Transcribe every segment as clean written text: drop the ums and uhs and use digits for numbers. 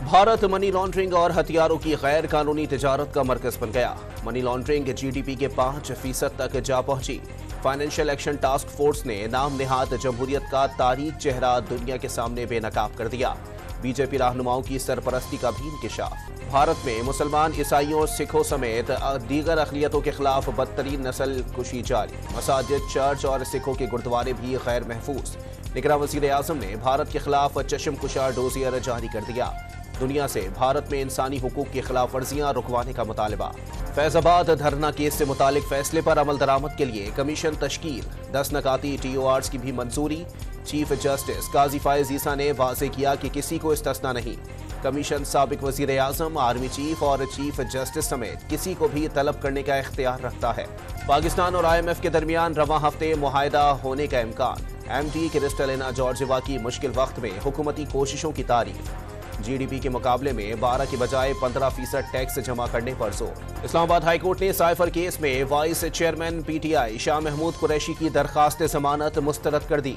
Bharat money laundering और हथियारों की गैर कानूनी तिजारत का मरकज बन गया। मनी लॉन्ड्रिंग जीडीपी के 5% तक जा पहुंची। फाइनेंशियल एक्शन टास्क फोर्स ने नाम निहाद जमहूरियत का तारीख चेहरा दुनिया के सामने बेनकाब कर दिया। बीजेपी रहनुमाओं की सरपरस्ती का भी इंकशाफ। भारत में मुसलमान, ईसाइयों, सिखों समेत दीगर अक़लियतों के खिलाफ बदतरीन नस्ल कुशी जारी। मसाजिद, चर्च और सिखों के गुरुद्वारे भी गैर महफूज। निगरां वज़ीर आज़म ने भारत के खिलाफ चश्मकुशा डोजियर जारी कर दिया। दुनिया से भारत में इंसानी हुकूक की खिलाफ वर्जियां रुकवाने का मुतालबा। फैजाबाद धरना केस से मुतालिक फैसले पर अमल दरामद के लिए कमीशन तश्कील। 10 नकाती TORs की भी मंजूरी। चीफ जस्टिस काजी फायज ईसा ने वाज़ेह किया कि किसी को इस्तिस्ना नहीं। कमीशन साबिक वज़ीर आज़म, आर्मी चीफ और चीफ जस्टिस समेत किसी को भी तलब करने का इख्तियार रखता है। पाकिस्तान और IMF के दरमियान रवां हफ्ते मुआहिदा होने का इम्कान। MD क्रिस्टलिना जॉर्जिवा की मुश्किल वक्त में हुकूमती कोशिशों की तारीफ। GDP के मुकाबले में 12 की बजाय 15% टैक्स जमा करने पर जोर। इस्लामाबाद हाई कोर्ट ने साइफर केस में vice chairman PTI Shah Mahmood Qureshi की दरखास्त ज़मानत मुस्तरद कर दी।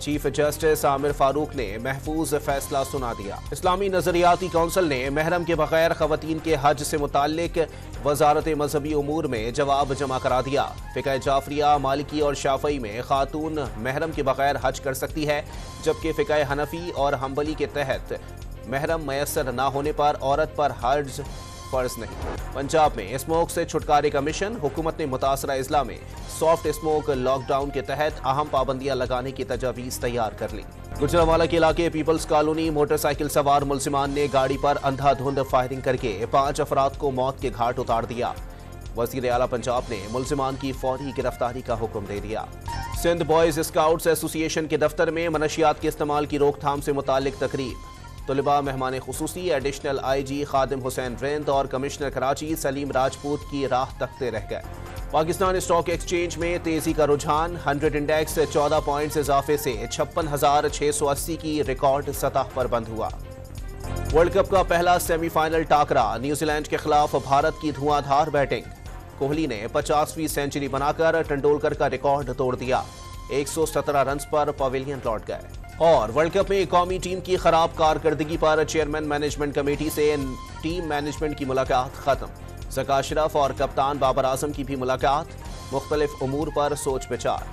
चीफ जस्टिस आमिर फारूक ने महफूज फैसला सुना दिया। इस्लामी नजरियाती कौंसिल ने महरम के बगैर खवातीन के हज से मुताल्लिक वजारत मजहबी उमूर में जवाब जमा करा दिया। फ़िक़्ह जाफरिया, मालिकी और शाफ़ई में खातून महरम के बगैर हज कर सकती है, जबकि फ़िक़्ह हनफी और हम्बली के तहत महरम मैसर न होने पर औरत पर हज फर्ज नहीं। पंजाब में स्मोक से छुटकारे का मिशन। हुकूमत ने मुतासरा अजला में सॉफ्ट स्मोक लॉकडाउन के तहत अहम पाबंदियां लगाने की तजावीज़ तैयार कर ली। गुजरांवाला के इलाके पीपल्स कॉलोनी मोटरसाइकिल सवार मुलजिमान ने गाड़ी पर अंधाधुंध फायरिंग करके 5 अफराद को मौत के घाट उतार दिया। वज़ीर आला पंजाब ने मुलजिमान की फौरी गिरफ्तारी का हुक्म दे दिया। सिंध बॉयज स्काउट्स एसोसिएशन के दफ्तर में मनशियात के इस्तेमाल की रोकथाम से मुतालिक तकरीब। तलबा मेहमान खुसूसी एडिशनल IG खादिम हुसैन रिंद और कमिश्नर कराची सलीम राजपूत की राह तकते रह गए। पाकिस्तान स्टॉक एक्सचेंज में तेजी का रुझान। 100 इंडेक्स 14 पॉइंट्स इजाफे से 56,680 की रिकॉर्ड सतह पर बंद हुआ। वर्ल्ड कप का पहला सेमीफाइनल टाकरा। न्यूजीलैंड के खिलाफ भारत की धुआंधार बैटिंग। कोहली ने 50वीं सेंचुरी बनाकर तेंदुलकर का रिकॉर्ड तोड़ दिया। 117 रन्स पर पवेलियन लौट गए। और वर्ल्ड कप में कौमी टीम की खराब कारकर्दगी पर चेयरमैन मैनेजमेंट कमेटी से टीम मैनेजमेंट की मुलाकात खत्म। ज़का अशरफ और कप्तान बाबर आजम की भी मुलाकात। मुख्तलिफ उमूर पर सोच विचार।